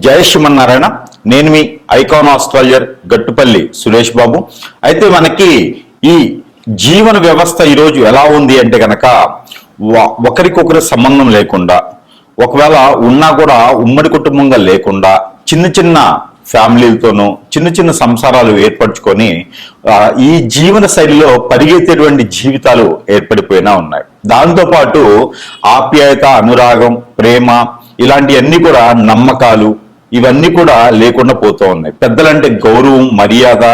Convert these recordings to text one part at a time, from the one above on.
జయ శ్రీమన్నారాయణ. నేను మీ icon astrologer Gattupalli Suresh Babu. అయితే మనకి ఈ జీవన వ్యవస్థ ఈరోజు ఎలా ఉంది అంటే కనుక ఒకరికొకరి సంబంధం లేకుండా, ఒకవేళ ఉన్నా కూడా ఉమ్మడి కుటుంబంగా లేకుండా చిన్న చిన్న ఫ్యామిలీలతోనూ చిన్న చిన్న సంసారాలు ఏర్పరచుకొని ఈ జీవన శైలిలో పరిగెత్తేటువంటి జీవితాలు ఏర్పడిపోయినా ఉన్నాయి. దాంతోపాటు ఆప్యాయత, అనురాగం, ప్రేమ ఇలాంటివన్నీ కూడా, నమ్మకాలు ఇవన్నీ కూడా లేకుండా పోతూ ఉన్నాయి. పెద్దలంటే గౌరవం, మర్యాద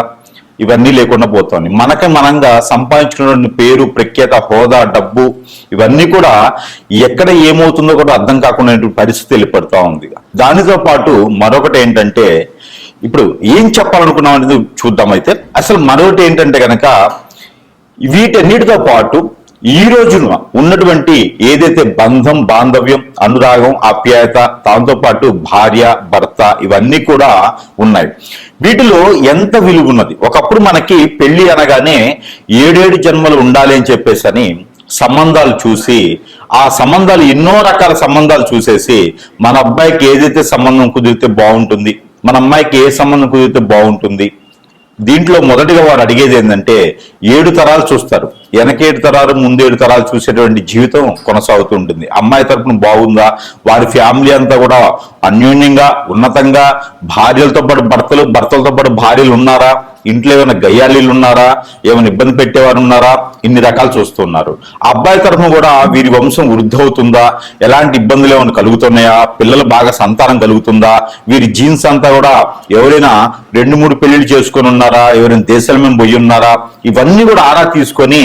ఇవన్నీ లేకుండా పోతుంది. మనంగా సంపాదించుకున్న పేరు, ప్రఖ్యాత, హోదా, డబ్బు ఇవన్నీ కూడా ఎక్కడ ఏమవుతుందో కూడా అర్థం కాకుండా పరిస్థితి ఏర్పడుతూ ఉంది. దానితో పాటు మరొకటి ఏంటంటే, ఇప్పుడు ఏం చెప్పాలనుకున్నాం అనేది చూద్దాం. అయితే అసలు మరొకటి ఏంటంటే కనుక, వీటన్నిటితో పాటు ఈ రోజున ఉన్నటువంటి ఏదైతే బంధం, బాంధవ్యం, అనురాగం, ఆప్యాయత, దాంతో పాటు భార్య, భర్త ఇవన్నీ కూడా ఉన్నాయి. వీటిలో ఎంత విలువ ఉన్నది. ఒకప్పుడు మనకి పెళ్లి అనగానే 7 జన్మలు ఉండాలి అని చెప్పేసి అని సంబంధాలు చూసి, ఆ సంబంధాలు ఎన్నో రకాల సంబంధాలు చూసేసి మన అబ్బాయికి ఏదైతే సంబంధం కుదిరితే బాగుంటుంది, మన అమ్మాయికి ఏ సంబంధం కుదిరితే బాగుంటుంది. దీంట్లో మొదటిగా వారు అడిగేది ఏంటంటే 7 తరాలు చూస్తారు. వెనక 7 తరాలు, ముందు 7 తరాలు చూసేటువంటి జీవితం కొనసాగుతూ ఉంటుంది. అమ్మాయి తరపున బాగుందా, వారి ఫ్యామిలీ అంతా కూడా అన్యోన్యంగా, ఉన్నతంగా, భార్యలతో పాటు భర్తలు, భర్తలతో పాటు భార్యలు ఉన్నారా, ఇంట్లో ఏమైనా గయ్యాలీలు ఉన్నారా, ఏమైనా ఇబ్బంది పెట్టేవారు ఉన్నారా, ఇన్ని రకాలు చూస్తున్నారు. అబ్బాయి తరఫున కూడా వీరి వంశం వృద్ధి అవుతుందా, ఎలాంటి ఇబ్బందులు ఏమైనా కలుగుతున్నాయా, పిల్లలు బాగా సంతానం కలుగుతుందా, వీరి జీన్స్ అంతా కూడా ఎవరైనా 2-3 పెళ్లిళ్ళు చేసుకొని ఉన్నారా, ఎవరైనా దేశాల మీద పోయి ఉన్నారా, ఇవన్నీ కూడా ఆరా తీసుకొని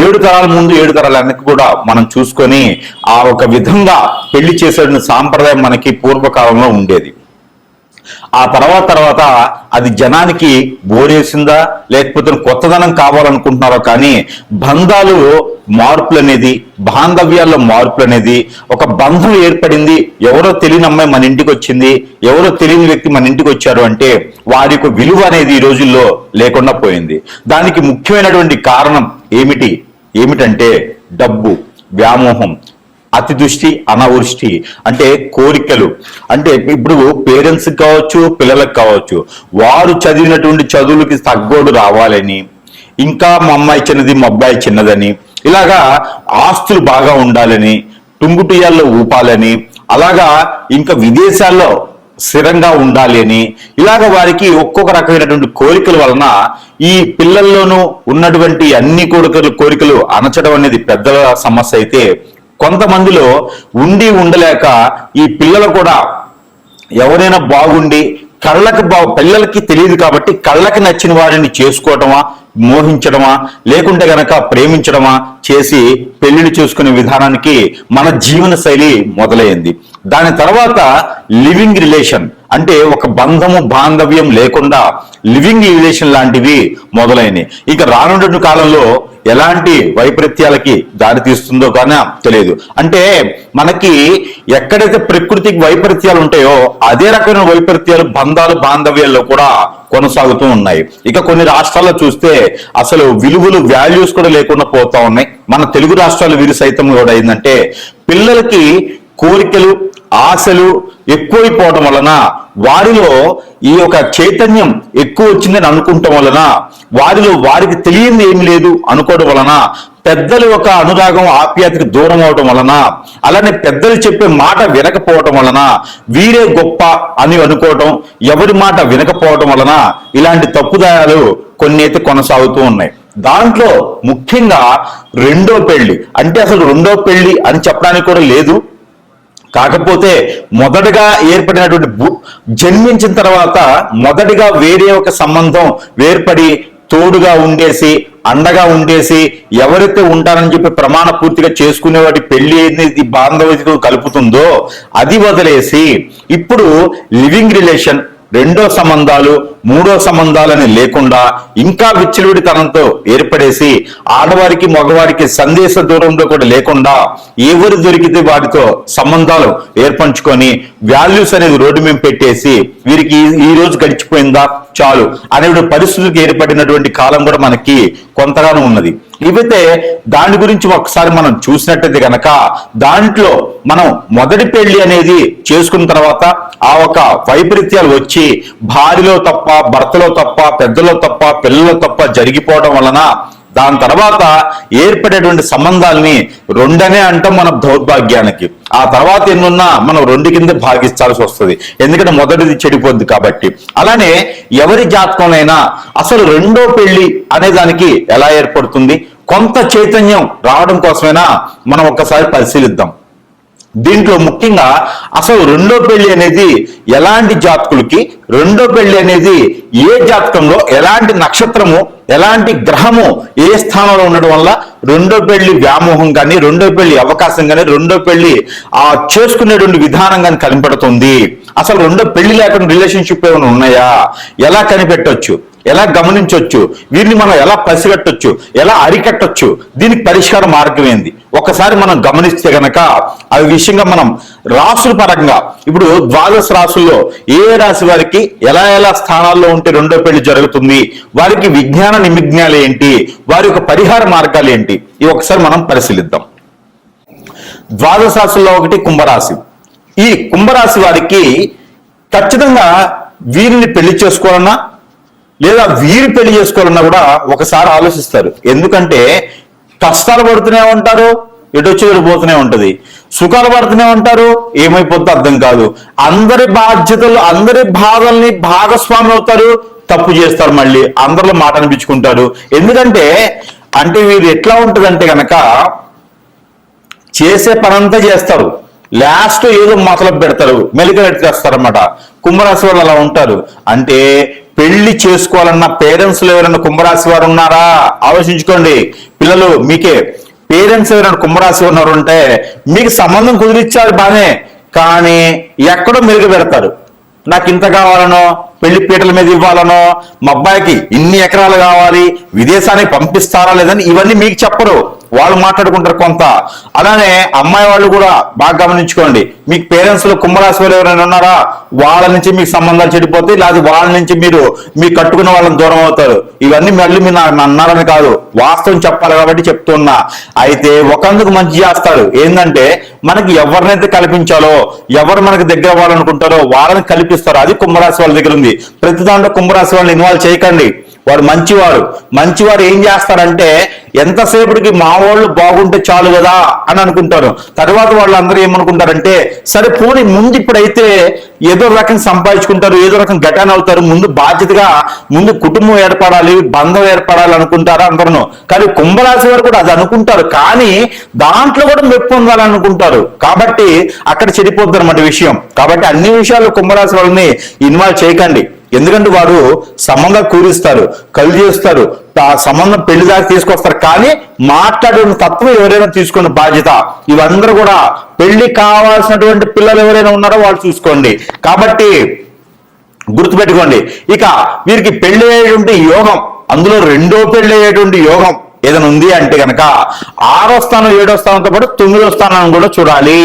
7 తరాల ముందు 7 తరాల వెనక్కి కూడా మనం చూసుకొని ఆ ఒక విధంగా పెళ్లి చేసే సాంప్రదాయం మనకి పూర్వకాలంలో ఉండేది. ఆ తర్వాత అది జనానికి బోరేసిందా, లేకపోతే కొత్తదనం కావాలనుకుంటున్నారో కానీ బంధాలు మార్పులు అనేది, బాంధవ్యాల్లో మార్పులు అనేది, ఒక బంధం ఏర్పడింది, ఎవరో తెలియని అమ్మాయి మన ఇంటికి వచ్చింది, ఎవరో తెలియని వ్యక్తి మన ఇంటికి వచ్చారు అంటే వారి యొక్క విలువ అనేది ఈ రోజుల్లో లేకుండా పోయింది. దానికి ముఖ్యమైనటువంటి కారణం ఏమిటంటే డబ్బు, వ్యామోహం, అతి దృష్టి, అనావృష్టి, అంటే కోరికలు. అంటే ఇప్పుడు పేరెంట్స్ కావచ్చు, పిల్లలకు కావచ్చు, వారు చదివినటువంటి చదువులకి తగ్గోడు రావాలని, ఇంకా మా అమ్మాయి చిన్నది, మా అబ్బాయి చిన్నదని, ఇలాగా ఆస్తులు బాగా ఉండాలని, టుంగుటియాల్లో ఊపాలని, అలాగా ఇంకా విదేశాల్లో స్థిరంగా ఉండాలి అని, ఇలాగ వారికి ఒక్కొక్క రకమైనటువంటి కోరికల వలన ఈ పిల్లల్లోనూ ఉన్నటువంటి అన్ని కోరికలు అణచడం అనేది పెద్దల సమస్య అయితే, కొంతమందిలో ఉండలేక ఈ పిల్లలు కూడా ఎవరైనా బాగుండి పిల్లలకి తెలియదు కాబట్టి కళ్ళకి నచ్చిన వారిని చేసుకోవటమా, మోహించడమా, లేకుంటే గనక ప్రేమించడమా చేసి పెళ్లిళ్ళు చేసుకునే విధానానికి మన జీవన శైలి మొదలైంది. దాని తర్వాత లివింగ్ రిలేషన్, అంటే ఒక బంధము, బాంధవ్యం లేకుండా లివింగ్ రిలేషన్ లాంటివి మొదలైనవి. ఇక రానున్న కాలంలో ఎలాంటి వైపరీత్యాలకి దారి తీస్తుందో కానీ తెలియదు. అంటే మనకి ఎక్కడైతే ప్రకృతికి వైపరీత్యాలు ఉంటాయో అదే రకమైన వైపరీత్యాలు బంధాలు, బాంధవ్యాల్లో కూడా కొనసాగుతూ ఉన్నాయి. ఇక కొన్ని రాష్ట్రాల్లో చూస్తే అసలు విలువలు, వాల్యూస్ కూడా లేకుండా పోతా ఉన్నాయి. మన తెలుగు రాష్ట్రాల వీరి సైతం కూడా ఏంటంటే పిల్లలకి కోరికలు, ఆశలు ఎక్కువైపోవడం వలన, వారిలో ఈ యొక్క చైతన్యం ఎక్కువ వచ్చిందని అనుకుంటాం వలన, వారికి తెలియంది ఏమి లేదు అనుకోవడం వలన, పెద్దల యొక్క అనురాగం, ఆప్యాయతకి దూరం అవడం వలన, అలానే పెద్దలు చెప్పే మాట వినకపోవటం వలన, వీరే గొప్ప అని అనుకోవటం, ఎవరి మాట వినకపోవటం వలన ఇలాంటి తప్పుదాయాలు కొన్ని అయితే కొనసాగుతూ ఉన్నాయి. దాంట్లో ముఖ్యంగా రెండో పెళ్లి, అంటే అసలు రెండో పెళ్లి అని చెప్పడానికి కూడా లేదు. కాకపోతే మొదటగా ఏర్పడినటువంటి జన్మించిన తర్వాత మొదటిగా వేరే ఒక సంబంధం ఏర్పడి తోడుగా ఉండేసి, అండగా ఉండేసి, ఎవరైతే ఉంటారని చెప్పి ప్రమాణ పూర్తిగా చేసుకునే వాటి పెళ్లి అనేది బాంధవ్యతతో కలుపుతుందో అది వదిలేసి ఇప్పుడు లివింగ్ రిలేషన్, రెండో సంబంధాలు, మూడో సంబంధాలని లేకుండా ఇంకా విచ్చలవిడితనంతో ఏర్పడేసి ఆడవారికి, మగవారికి సందేశ దూరంలో కూడా లేకుండా ఎవరు దొరికితే వారితో సంబంధాలు ఏర్పంచుకొని వాల్యూస్ అనేది రోడ్డు మీద పెట్టేసి వీరికి ఈ రోజు గడిచిపోయిందా, చాలు అనే పరిస్థితులకు ఏర్పడినటువంటి కాలం కూడా మనకి కొంతగానో ఉన్నది. ఇవైతే దాని గురించి ఒకసారి మనం చూసినట్టయితే కనుక దాంట్లో మనం మొదటి పెళ్లి అనేది చేసుకున్న తర్వాత ఆ ఒక వైపరీత్యాలు వచ్చి భార్యలో తప్ప, భర్తలో తప్ప, పెద్దలో తప్ప, పిల్లలో తప్ప జరిగిపోవడం వలన దాని తర్వాత ఏర్పడేటువంటి సంబంధాలని రెండనే అంటాం మన దౌర్భాగ్యానికి. ఆ తర్వాత ఎన్నున్నా మనం రెండు కింద భాగిస్తాల్సి వస్తుంది, ఎందుకంటే మొదటిది చెడిపోద్ది కాబట్టి. అలానే ఎవరి జాతకంలోనైనా అసలు రెండో పెళ్లి అనే దానికి ఎలా ఏర్పడుతుంది, కొంత చైతన్యం రావడం కోసమైనా మనం ఒక్కసారి పరిశీలిద్దాం. దీంట్లో ముఖ్యంగా అసలు రెండో పెళ్లి అనేది ఎలాంటి జాతకులకి, రెండో పెళ్లి అనేది ఏ జాతకంలో ఎలాంటి నక్షత్రము, ఎలాంటి గ్రహము ఏ స్థానంలో ఉండడం వల్ల రెండో పెళ్లి వ్యామోహం కానీ, రెండో పెళ్లి అవకాశం కానీ, రెండో పెళ్లి చేసుకునేటువంటి విధానం కానీ కనిపెడుతుంది. అసలు రెండో పెళ్లి లేకుండా రిలేషన్షిప్ ఏమైనా ఉన్నాయా, ఎలా కనిపెట్టొచ్చు, ఎలా గమనించవచ్చు, వీరిని మనం ఎలా పసిగట్టొచ్చు, ఎలా అరికట్టొచ్చు, దీనికి పరిష్కార మార్గం ఏంది ఒకసారి మనం గమనిస్తే గనక ఆ విషయంగా మనం రాసుల పరంగా ఇప్పుడు ద్వాదశ రాసుల్లో ఏ రాశి వారికి ఎలా ఎలా స్థానాల్లో ఉంటే రెండో పెళ్లి జరుగుతుంది, వారికి విజ్ఞాన నిమిజ్ఞాలు ఏంటి, వారి యొక్క పరిహార మార్గాలు ఏంటి, ఇవి ఒకసారి మనం పరిశీలిద్దాం. ద్వాదశ రాశుల్లో ఒకటి కుంభరాశి. ఈ కుంభరాశి వారికి ఖచ్చితంగా వీరిని పెళ్లి చేసుకోవాలన్నా లేదా వీరు పెళ్లి చేసుకోవాలన్నా కూడా ఒకసారి ఆలోచిస్తారు. ఎందుకంటే కష్టాలు పడుతూనే ఉంటారు, ఎటొచ్చి వెళ్ళిపోతూనే ఉంటది, సుఖాలు పడుతూనే ఉంటారు, ఏమైపోతుందో అర్థం కాదు, అందరి బాధ్యతలు, అందరి బాధల్ని భాగస్వామి అవుతారు, తప్పు చేస్తారు, మళ్ళీ అందరిలో మాట అనిపించుకుంటారు. ఎందుకంటే వీరు ఎట్లా ఉంటదంటే గనక చేసే పనంతా చేస్తారు, లాస్ట్ ఏదో మొదలు పెడతారు, మెలికలెట్టేస్తారన్నమాట. కుంభరాశి వాళ్ళు అలా ఉంటారు. అంటే పెళ్లి చేసుకోవాలన్న పేరెంట్స్ ఎవరైనా కుంభరాశి వారు ఉన్నారా ఆలోచించుకోండి. పిల్లలు మీకే పేరెంట్స్ ఎవరైనా కుంభరాశి ఉన్నారు అంటే మీకు సంబంధం కుదిరిచ్చారు బానే, కానీ ఎక్కడో మెరుగు పెడతారు. నాకు ఇంత కావాలనో, పెళ్లి పీటల మీద ఇవ్వాలనో, మా అబ్బాయికి ఇన్ని ఎకరాలు కావాలి, విదేశానికి పంపిస్తారా లేదని ఇవన్నీ మీకు చెప్పరు, వాళ్ళు మాట్లాడుకుంటారు కొంత. అలానే అమ్మాయి వాళ్ళు కూడా బాగా గమనించుకోండి. మీకు పేరెంట్స్ లో కుంభరాశి వాళ్ళు ఎవరైనా ఉన్నారా, వాళ్ళ నుంచి మీకు సంబంధాలు చెడిపోతాయి, లేదా వాళ్ళ నుంచి మీరు కట్టుకున్న వాళ్ళని దూరం అవుతారు. ఇవన్నీ మళ్ళీ మీరు అన్నారని కాదు, వాస్తవం చెప్పాలి కాబట్టి చెప్తున్నా. అయితే ఒకందుకు మంచి చేస్తారు, ఏంటంటే మనకి ఎవరినైతే కల్పించాలో, ఎవరు మనకి దగ్గర అవ్వాలనుకుంటారో వాళ్ళని కల్పిస్తారు. అది కుంభరాశి వాళ్ళ దగ్గర ఉంది. ప్రతి దాంట్లో కుంభరాశి వాళ్ళని ఇన్వాల్వ్ చేయకండి. వాడు మంచివాడు ఏం చేస్తారంటే ఎంతసేపటికి మా వాళ్ళు బాగుంటే చాలు కదా అని అనుకుంటారు. తర్వాత వాళ్ళందరూ ఏమనుకుంటారంటే సరే పోనీ ముందు ఇప్పుడైతే ఏదో రకం సంపాదించుకుంటారు, ఏదో రకం ఘటన అవుతారు, ముందు బాధ్యతగా ముందు కుటుంబం ఏర్పడాలి, బంధం ఏర్పడాలి అనుకుంటారు అందరూ. కానీ కుంభరాశి వారు కూడా అది అనుకుంటారు, కానీ దాంట్లో కూడా మెప్పు పొందాలనుకుంటారు. కాబట్టి అక్కడ చెడిపోద్ది అన్నమాట విషయం. కాబట్టి అన్ని విషయాలు కుంభరాశి వాళ్ళని ఇన్వాల్వ్ చేయకండి. ఎందుకంటే వారు సంబంధం కూరిస్తారు, కలు చేస్తారు, ఆ సంబంధం పెళ్లి దాకా తీసుకొస్తారు, కానీ మాట్లాడే తత్వం ఎవరైనా తీసుకున్న బాధ్యత. ఇవందరూ కూడా పెళ్లి కావాల్సినటువంటి పిల్లలు ఎవరైనా ఉన్నారో వాళ్ళు చూసుకోండి. కాబట్టి గుర్తుపెట్టుకోండి. ఇక వీరికి పెళ్లి అయ్యేటువంటి యోగం, అందులో రెండో పెళ్లి అయ్యేటువంటి యోగం ఏదైనా ఉంది అంటే కనుక 6వ స్థానం 7వ స్థానంతో పాటు 9వ స్థానాన్ని కూడా చూడాలి.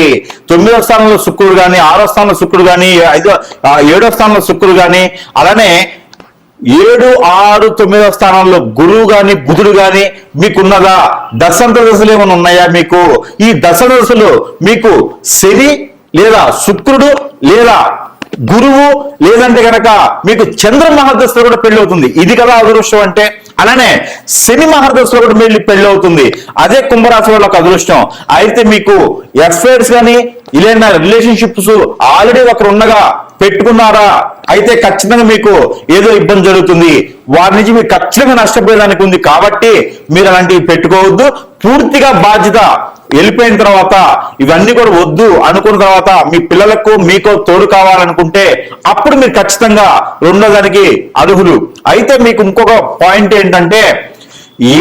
9వ స్థానంలో శుక్రుడు కానీ, 6వ స్థానంలో శుక్రుడు కానీ, 7వ స్థానంలో శుక్రుడు కానీ, అలానే 7, 6, 9వ స్థానంలో గురువు గాని, బుధుడు గాని మీకున్నదా? దశంత దశలు ఏమైనా ఉన్నాయా మీకు? ఈ దశ దశలు మీకు శని లేదా శుక్రుడు లేదా గురువు లేదంటే కనుక మీకు చంద్ర మహర్దశలో కూడా పెళ్లి అవుతుంది. ఇది కదా అదృష్టం అంటే. అలానే శని మహర్దశలో కూడా పెళ్లి అవుతుంది. అదే కుంభరాశి వాళ్ళకి అదృష్టం. అయితే మీకు ఎఫ్ఐఆర్స్ కానీ ఇలా రిలేషన్షిప్స్ ఆల్రెడీ ఒకరు ఉండగా పెట్టుకున్నారా, అయితే ఖచ్చితంగా మీకు ఏదో ఇబ్బంది జరుగుతుంది, వారి నుంచి మీకు ఖచ్చితంగా నష్టపోయేదానికి ఉంది. కాబట్టి మీరు అలాంటివి పెట్టుకోవద్దు. పూర్తిగా బాధ్యత వెళ్ళిపోయిన తర్వాత ఇవన్నీ కూడా వద్దు అనుకున్న తర్వాత మీ పిల్లలకు మీకు తోడు కావాలనుకుంటే అప్పుడు మీరు ఖచ్చితంగా రెండో దానికి అర్హులు. అయితే మీకు ఇంకొక పాయింట్ ఏంటంటే,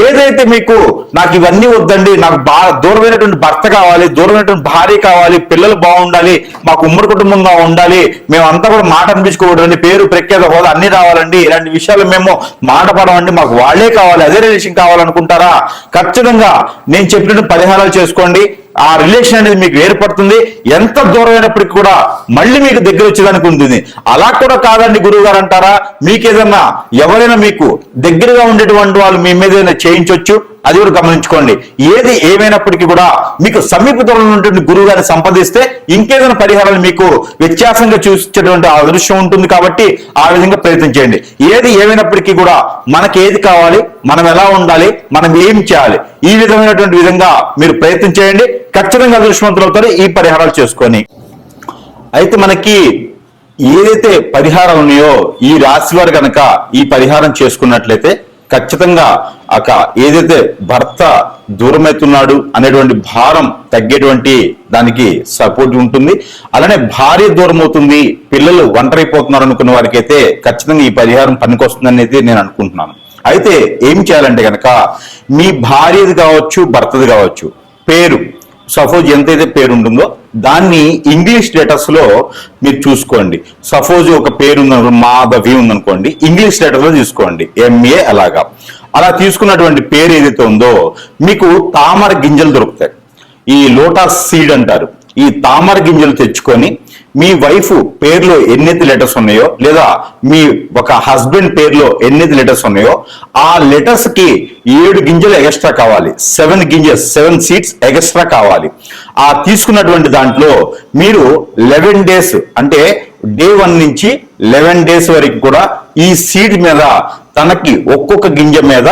ఏదైతే మీకు నాకు ఇవన్నీ వద్దండి, నాకు దూరమైనటువంటి భర్త కావాలి, దూరమైనటువంటి భార్య కావాలి, పిల్లలు బాగుండాలి, మాకు ఉమ్మడి కుటుంబంగా ఉండాలి, మేమంతా కూడా మాట అనిపించుకోవద్దండి, పేరు ప్రఖ్యాత హోదా అన్ని రావాలండి, ఇలాంటి విషయాలు మేము మాట పడమండి, మాకు వాళ్ళే కావాలి, అదే రిలేషన్ కావాలనుకుంటారా? ఖచ్చితంగా నేను చెప్పినట్టు పరిహారాలు చేసుకోండి. ఆ రిలేషన్ అనేది మీకు ఏర్పడుతుంది. ఎంత దూరమైనప్పటికీ కూడా మళ్ళీ మీకు దగ్గర వచ్చేదానికి ఉంటుంది. అలా కూడా కాదండి గురువు గారు అంటారా, మీకు ఏదన్నా ఎవరైనా మీకు దగ్గరగా ఉండేటువంటి వాళ్ళు మీ మీద ఏదైనా చేయించవచ్చు, అది కూడా గమనించుకోండి. ఏది ఏమైనప్పటికీ కూడా మీకు సమీప దూరంలో ఉన్నటువంటి గురువు గారిని సంప్రదిస్తే ఇంకేదైనా పరిహారాలు మీకు వ్యత్యాసంగా చూసేటువంటి అదృశ్యం ఉంటుంది. కాబట్టి ఆ విధంగా ప్రయత్నం చేయండి. ఏది ఏమైనప్పటికీ కూడా మనకి ఏది కావాలి, మనం ఎలా ఉండాలి, మనం ఏం చేయాలి, ఈ విధమైనటువంటి విధంగా మీరు ప్రయత్నం చేయండి. ఖచ్చితంగా అదృష్టవంతులు అవుతారు ఈ పరిహారాలు చేసుకొని. అయితే మనకి ఏదైతే పరిహారం ఉన్నాయో ఈ రాశి వారు కనుక ఈ పరిహారం చేసుకున్నట్లయితే ఖచ్చితంగా ఏదైతే భర్త దూరమవుతున్నాడు అనేటువంటి భారం తగ్గేటువంటి దానికి సపోర్ట్ ఉంటుంది. అలానే భార్య దూరం అవుతుంది, పిల్లలు ఒంటరైపోతున్నారు అనుకున్న వారికి అయితే ఖచ్చితంగా ఈ పరిహారం పనికొస్తుందని అయితే నేను అనుకుంటున్నాను. అయితే ఏం చేయాలంటే కనుక మీ భార్యది కావచ్చు, భర్తది కావచ్చు, పేరు సపోజ్ ఎంతైతే పేరు ఉంటుందో దాన్ని ఇంగ్లీష్ లెటర్స్ లో మీరు చూసుకోండి. సపోజ్ ఒక పేరు ఉందనుకో, మాధవి ఉందనుకోండి, ఇంగ్లీష్ లెటర్స్ లో తీసుకోండి, MA. అలా తీసుకున్నటువంటి పేరు ఏదైతే ఉందో మీకు తామర గింజలు దొరుకుతాయి. ఈ లోటస్ సీడ్ అంటారు. ఈ తామర గింజలు తెచ్చుకొని మీ వైఫ్ పేరులో ఎన్నైతే లెటర్స్ ఉన్నాయో, లేదా మీ ఒక హస్బెండ్ పేరులో ఎన్నైతే లెటర్స్ ఉన్నాయో ఆ లెటర్స్ కి 7 గింజలు ఎక్స్ట్రా కావాలి. 7 సీడ్స్ ఎక్స్ట్రా కావాలి. ఆ తీసుకున్నటువంటి దాంట్లో మీరు 11 డేస్ అంటే డే 1 నుంచి 11 డేస్ వరకు కూడా ఈ సీడ్ మీద తనకి ఒక్కొక్క గింజ మీద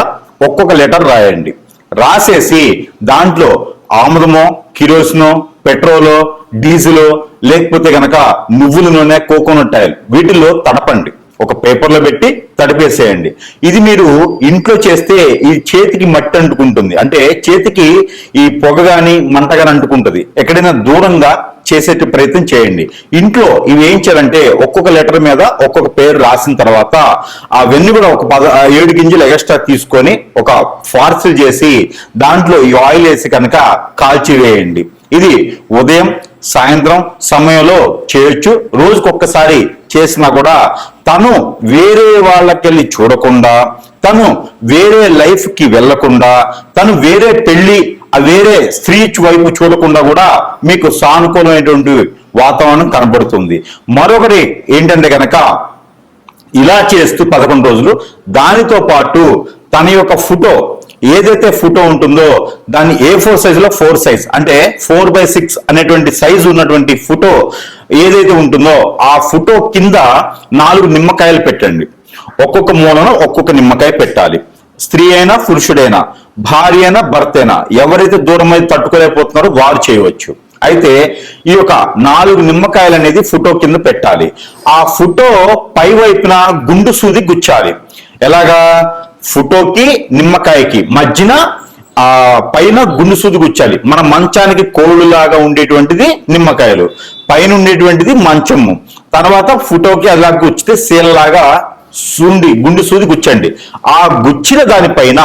ఒక్కొక్క లెటర్ రాయండి. రాసేసి దాంట్లో ఆముదమో, కిరోసినో, పెట్రోలో, డీజిలో, లేకపోతే గనక నువ్వుల నూనె, కోకోనట్ ఆయిల్ వీటిల్లో తడపండి. ఒక పేపర్లో పెట్టి తడిపేసేయండి. ఇది మీరు ఇంట్లో చేస్తే ఈ చేతికి మట్టి అంటుకుంటుంది, అంటే చేతికి ఈ పొగ గాని మంట గాని అంటుకుంటుంది. ఎక్కడైనా దూరంగా చేసే ప్రయత్నం చేయండి. ఇంట్లో ఇవి ఏం చేయాలంటే ఒక్కొక్క లెటర్ మీద ఒక్కొక్క పేరు రాసిన తర్వాత అవన్నీ కూడా ఒక 7 గింజలు ఎక్స్ట్రా తీసుకొని ఒక పార్సల్ చేసి దాంట్లో ఈ ఆయిల్ వేసి కనుక కాల్చి వేయండి. ఇది ఉదయం సాయంత్రం సమయంలో చేయొచ్చు. రోజుకొక్కసారి చేసినా కూడా తను వేరే వాళ్ళకెళ్ళి చూడకుండా, తను వేరే లైఫ్ కి వెళ్లకుండా, తను వేరే పెళ్లి వేరే స్త్రీ వైపు చూడకుండా కూడా మీకు సానుకూలమైనటువంటి వాతావరణం కనబడుతుంది. మరొకటి ఏంటంటే కనుక ఇలా చేస్తూ 11 రోజులు దానితో పాటు తన యొక్క ఫోటో ఏదైతే ఫోటో ఉంటుందో దాన్ని A4 సైజులో 4 సైజ్ అంటే 4/6 అనేటువంటి సైజు ఉన్నటువంటి ఫోటో ఏదైతే ఉంటుందో ఆ ఫోటో కింద 4 నిమ్మకాయలు పెట్టండి. ఒక్కొక్క మూలన ఒక్కొక్క నిమ్మకాయ పెట్టాలి. స్త్రీ అయినా పురుషుడైనా, భార్య అయినా భర్త అయినా, ఎవరైతే దూరం అయితే తట్టుకోలేకపోతున్నారో వారు చేయవచ్చు. అయితే ఈ యొక్క 4 నిమ్మకాయలు అనేది ఫోటో కింద పెట్టాలి. ఆ ఫోటో పై వైపున గుండు సూది గుచ్చాలి. ఎలాగా? ఫోటోకి నిమ్మకాయకి మధ్యన ఆ పైన గుండు సూది గుచ్చాలి. మన మంచానికి కోళ్ళు లాగా ఉండేటువంటిది నిమ్మకాయలు, పైన ఉండేటువంటిది మంచము. తర్వాత ఫోటోకి అలా గుచ్చితే శీలలాగా గుండు సూది గుచ్చండి. ఆ గుచ్చిన దానిపైన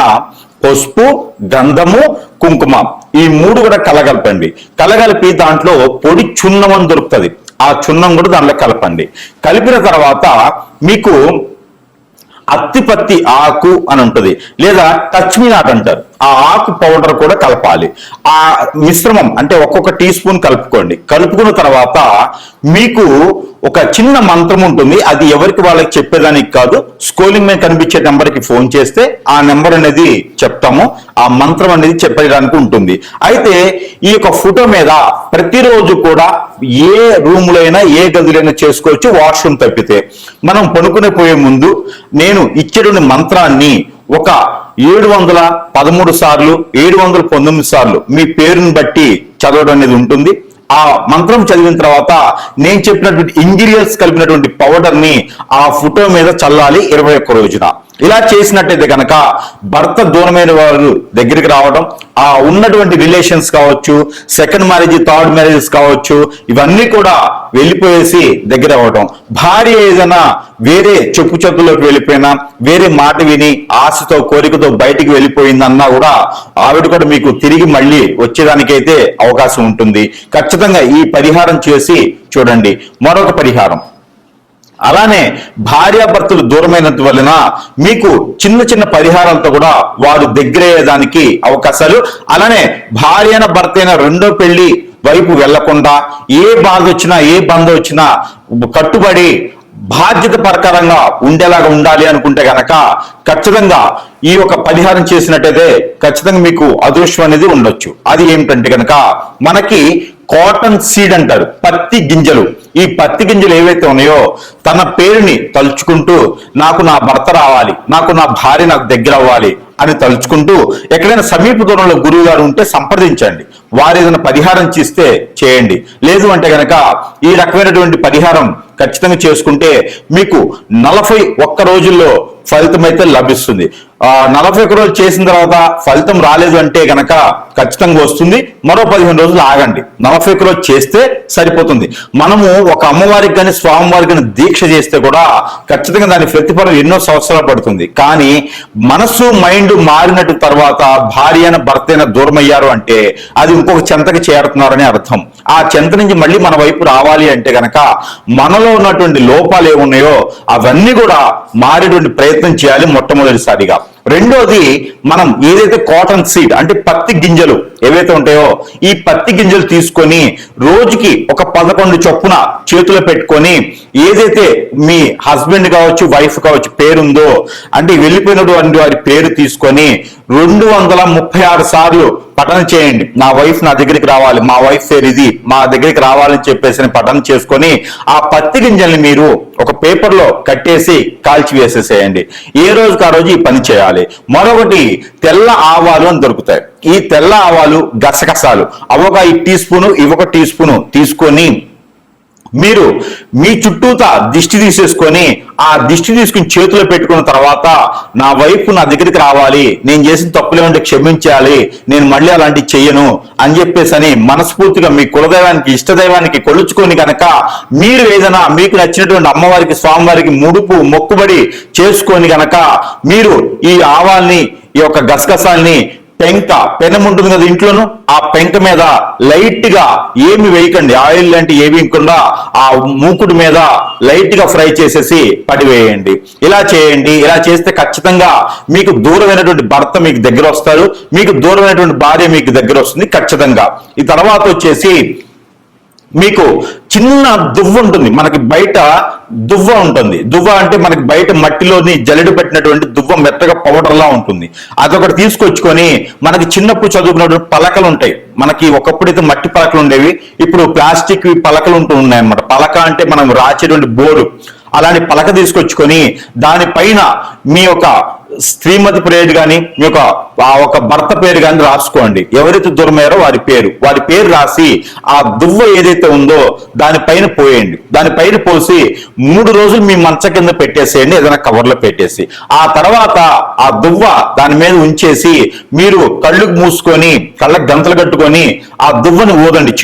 పసుపు, గంధము, కుంకుమ ఈ 3 కూడా కలగలపండి. కలగలిపి దాంట్లో పొడి చున్నం అని దొరుకుతుంది. ఆ చున్నం కూడా దాంట్లో కలపండి. కలిపిన తర్వాత మీకు అత్తిపత్తి ఆకు అని ఉంటుంది, లేదా టచ్మీ నాట్ అంటారు. ఆ ఆకు పౌడర్ కూడా కలపాలి. ఆ మిశ్రమం అంటే ఒక్కొక్క టీ స్పూన్ కలుపుకోండి. కలుపుకున్న తర్వాత మీకు ఒక చిన్న మంత్రం ఉంటుంది. అది ఎవరికి వాళ్ళకి చెప్పేదానికి కాదు, స్క్రోలింగ్ మీద కనిపించే నెంబర్కి ఫోన్ చేస్తే ఆ నెంబర్ అనేది చెప్తాము. ఆ మంత్రం అనేది చెప్పడానికి ఉంటుంది. అయితే ఈ యొక్క ఫోటో మీద ప్రతిరోజు కూడా ఏ రూములో అయినా ఏ గదిలో చేసుకోవచ్చు, వాష్రూమ్ తప్పితే. మనం పడుకునే పోయే ముందు నేను ఇచ్చేటువంటి మంత్రాన్ని ఒక 713 సార్లు 719 సార్లు మీ పేరుని బట్టి చదవడం అనేది ఉంటుంది. ఆ మంత్రం చదివిన తర్వాత నేను చెప్పినటువంటి ఇంగ్రీడియంట్స్ కలిపినటువంటి పౌడర్ ని ఆ ఫోటో మీద చల్లాలి 21 రోజున. ఇలా చేసినట్టయితే కనుక భర్త దూరమైన వారు దగ్గరికి రావడం, ఆ ఉన్నటువంటి రిలేషన్స్ కావచ్చు, సెకండ్ మ్యారేజ్, థర్డ్ మ్యారేజెస్ కావచ్చు, ఇవన్నీ కూడా వెళ్ళిపోయేసి దగ్గర అవ్వడం. భార్య ఏదైనా వేరే చెప్పు చెప్పులోకి వెళ్ళిపోయినా, వేరే మాట విని ఆశతో కోరికతో బయటికి వెళ్ళిపోయిందన్నా కూడా ఆవిడ కూడా మీకు తిరిగి మళ్ళీ వచ్చేదానికైతే అవకాశం ఉంటుంది. ఖచ్చితంగా ఈ పరిహారం చేసి చూడండి. మరొక పరిహారం అలానే భార్యాభర్తలు దూరమైనంత వలన మీకు చిన్న చిన్న పరిహారాలతో కూడా వారు దగ్గరయ్యేదానికి అవకాశాలు. అలానే భార్యన భర్త అయిన రెండో పెళ్లి వైపు వెళ్లకుండా ఏ బాధ వచ్చినా ఏ బంధం వచ్చినా కట్టుబడి బాధ్యత ప్రకారంగా ఉండేలాగా ఉండాలి అనుకుంటే గనక ఖచ్చితంగా ఈ యొక్క పరిహారం చేసినట్టయితే ఖచ్చితంగా మీకు అదృష్టం అనేది ఉండొచ్చు. అది ఏమిటంటే గనక మనకి కాటన్ సీడ్ అంటారు, పత్తి గింజలు. ఈ పత్తి గింజలు ఏవైతే ఉన్నాయో తన పేరుని తలుచుకుంటూ నాకు నా భర్త రావాలి, నాకు నా భార్య నాకు దగ్గర అవ్వాలి అని తలుచుకుంటూ ఎక్కడైనా సమీప దూరంలో గురువు గారు ఉంటే సంప్రదించండి. వారు ఏదైనా పరిహారం చేస్తే చేయండి. లేదు అంటే గనక ఈ రకమైనటువంటి పరిహారం ఖచ్చితంగా చేసుకుంటే మీకు 41 రోజుల్లో ఫలితం అయితే లభిస్తుంది. 41 రోజులు చేసిన తర్వాత ఫలితం రాలేదు అంటే గనక ఖచ్చితంగా వస్తుంది. మరో 15 రోజులు ఆగండి. 41 రోజు చేస్తే సరిపోతుంది. మనము ఒక అమ్మవారికి కానీ స్వామివారికి కానీ దీక్ష చేస్తే కూడా ఖచ్చితంగా దాని ప్రతిఫలం ఎన్నో సంవత్సరాలు పడుతుంది. కానీ మనసు మైండ్ మారినట్టు తర్వాత భార్య అయిన భర్త అయిన దూరం అయ్యారు అంటే అది ఇంకొక చెంతకి చేరుతున్నారని అర్థం. ఆ చెంత నుంచి మళ్ళీ మన వైపు రావాలి అంటే గనక మనలో ఉన్నటువంటి లోపాలు ఏమున్నాయో అవన్నీ కూడా మారేటువంటి ప్రయత్నం చేయాలి మొట్టమొదటిసారిగా. రెండోది, మనం ఏదైతే కాటన్ సీడ్ అంటే పత్తి గింజలు ఏవైతే ఉంటాయో ఈ పత్తి గింజలు తీసుకొని రోజుకి ఒక 11 చొప్పున చేతిలో పెట్టుకొని ఏదైతే మీ హస్బెండ్ కావచ్చు వైఫ్ కావచ్చు పేరుందో అంటే వెళ్ళిపోయినటువంటి వారి పేరు తీసుకొని 236 సార్లు పఠనం చేయండి. నా వైఫ్ నా దగ్గరికి రావాలి, మా వైఫ్ పేరు ఇది, మా దగ్గరికి రావాలని చెప్పేసి పఠనం చేసుకొని ఆ పత్తి గింజల్ని మీరు ఒక పేపర్లో కట్టేసి కాల్చి వేసేసేయండి. ఏ రోజుకి ఆ రోజు ఈ పని చేయాలి. మరొకటి, తెల్ల ఆవాలు అని దొరుకుతాయి. ఈ తెల్ల ఆవాలు గసగసాలు అవొక టీ స్పూను ఇవొక టీ స్పూను తీసుకొని మీరు మీ చుట్టూతా దిష్టి తీసేసుకొని ఆ దిష్టి తీసుకుని చేతిలో పెట్టుకున్న తర్వాత నా వైపు నా దగ్గరికి రావాలి, నేను చేసిన తప్పులు ఏమంటే క్షమించాలి, నేను మళ్ళీ అలాంటివి చెయ్యను అని చెప్పేసి అని మనస్ఫూర్తిగా మీ కులదైవానికి ఇష్టదైవానికి కొలుచుకొని కనుక మీరు ఏదైనా మీకు నచ్చినటువంటి అమ్మవారికి స్వామివారికి ముడుపు మొక్కుబడి చేసుకొని కనుక మీరు ఈ ఆవాల్ని ఈ యొక్క గసగసాల్ని పెనం ఉంటుంది కదా ఇంట్లోను, ఆ పెంక మీద లైట్ గా ఏమి వేయకండి, ఆయిల్ లాంటి ఏమి వేయకుండా ఆ మూకుడు మీద లైట్ గా ఫ్రై చేసేసి పడివేయండి. ఇలా చేయండి. ఇలా చేస్తే ఖచ్చితంగా మీకు దూరమైనటువంటి భర్త మీకు దగ్గర వస్తారు, మీకు దూరమైనటువంటి భార్య మీకు దగ్గర వస్తుంది ఖచ్చితంగా. ఈ తర్వాత వచ్చేసి మీకు చిన్న దువ్వ ఉంటుంది, మనకి బయట దువ్వ ఉంటుంది. దువ్వ అంటే మనకి బయట మట్టిలోని జల్లెడు పెట్టినటువంటి దువ్వ మెత్తగా పౌడర్లా ఉంటుంది. అదొకటి తీసుకొచ్చుకొని మనకి చిన్నప్పుడు చదువుకున్నటువంటి పలకలు ఉంటాయి. మనకి ఒకప్పుడైతే మట్టి పలకలు ఉండేవి, ఇప్పుడు ప్లాస్టిక్ పలకలు ఉంటూ ఉన్నాయి అన్నమాట. పలక అంటే మనం రాచేటువంటి బోర్డు, అలాంటి పలక తీసుకొచ్చుకొని దానిపైన మీ యొక్క శ్రీమతి పేరు కానీ మీ యొక్క ఒక భర్త పేరు కానీ రాసుకోండి. ఎవరైతే దూరమయ్యారో వారి పేరు రాసి ఆ దువ్వ ఏదైతే ఉందో దానిపైన పోయండి. దానిపైన పోసి 3 రోజులు మీ మంచ కింద పెట్టేసేయండి, ఏదైనా కవర్లో పెట్టేసి. ఆ తర్వాత ఆ దువ్వ దాని మీద ఉంచేసి మీరు కళ్ళు మూసుకొని కళ్ళకు గంతలు కట్టుకొని ఆ దువ్వని ఊదండి.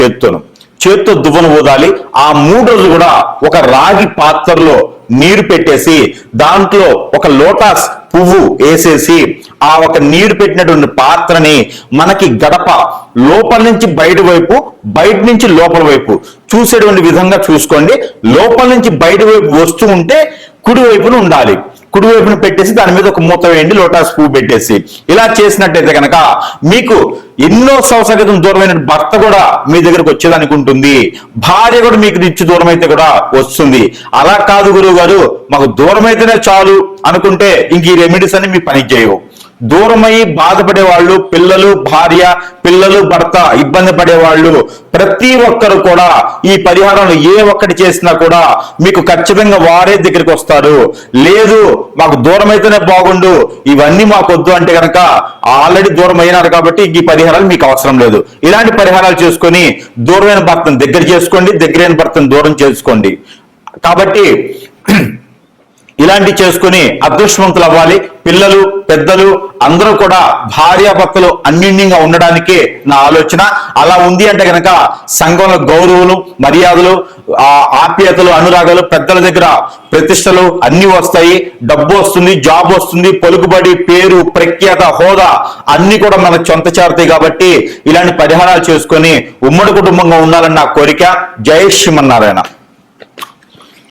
చేత్తో దువ్వను ఊదాలి. ఆ 3 రోజులు కూడా ఒక రాగి పాత్రలో నీరు పెట్టేసి దాంట్లో ఒక లోటస్ పువ్వు వేసేసి ఆ ఒక నీరు పెట్టినటువంటి పాత్రని మనకి గడప లోపల నుంచి బయట వైపు, బయట నుంచి లోపల వైపు చూసేటువంటి విధంగా చూసుకోండి. లోపల నుంచి బయట వైపు వస్తూ ఉంటే కుడి వైపున ఉండాలి. కుడి వైపున పెట్టేసి దాని మీద ఒక మూత వేయండి, లోటస్ పువ్వు పెట్టేసి. ఇలా చేసినట్టయితే కనుక మీకు ఎన్నో సంవత్సరాల క్రితం దూరమైన భర్త కూడా మీ దగ్గరకు వచ్చేదానికి ఉంటుంది, భార్య కూడా మీకు నుంచి దూరం అయితే కూడా వస్తుంది. అలా కాదు గురువు గారు మాకు దూరం అయితేనే చాలు అనుకుంటే ఇంక ఈ రెమెడీస్ అని మీ పని చేయవు. దూరమై బాధపడే వాళ్ళు, పిల్లలు భార్య, పిల్లలు భర్త ఇబ్బంది పడేవాళ్ళు ప్రతి ఒక్కరు కూడా ఈ పరిహారంలో ఏ ఒక్కటి చేసినా కూడా మీకు ఖచ్చితంగా వారే దగ్గరికి వస్తారు. లేదు మాకు దూరం అయితేనే బాగుండు, ఇవన్నీ మాకు వద్దు అంటే కనుక ఆల్రెడీ దూరం అయినారు కాబట్టి ఈ పరిహారాలు మీకు అవసరం లేదు. ఇలాంటి పరిహారాలు చేసుకొని దూరమైన భర్తను దగ్గర చేసుకోండి, దగ్గరైన భర్తను దూరం చేసుకోండి. కాబట్టి ఇలాంటివి చేసుకుని అదృష్టవంతులు అవ్వాలి. పిల్లలు పెద్దలు అందరూ కూడా భార్యాభర్తలు అన్యోన్యంగా ఉండడానికే నా ఆలోచన. అలా ఉంది అంటే కనుక సంఘంలో గౌరవులు మర్యాదలు ఆప్యాయతలు అనురాగాలు పెద్దల దగ్గర ప్రతిష్టలు అన్ని వస్తాయి, డబ్బు వస్తుంది, జాబ్ వస్తుంది, పలుకుబడి పేరు ప్రఖ్యాత హోదా అన్ని కూడా మనకు సొంత చేరుతాయి. కాబట్టి ఇలాంటి పరిహారాలు చేసుకొని ఉమ్మడి కుటుంబంగా ఉండాలని నా కోరిక. జై శ్రీమన్నారాయణ.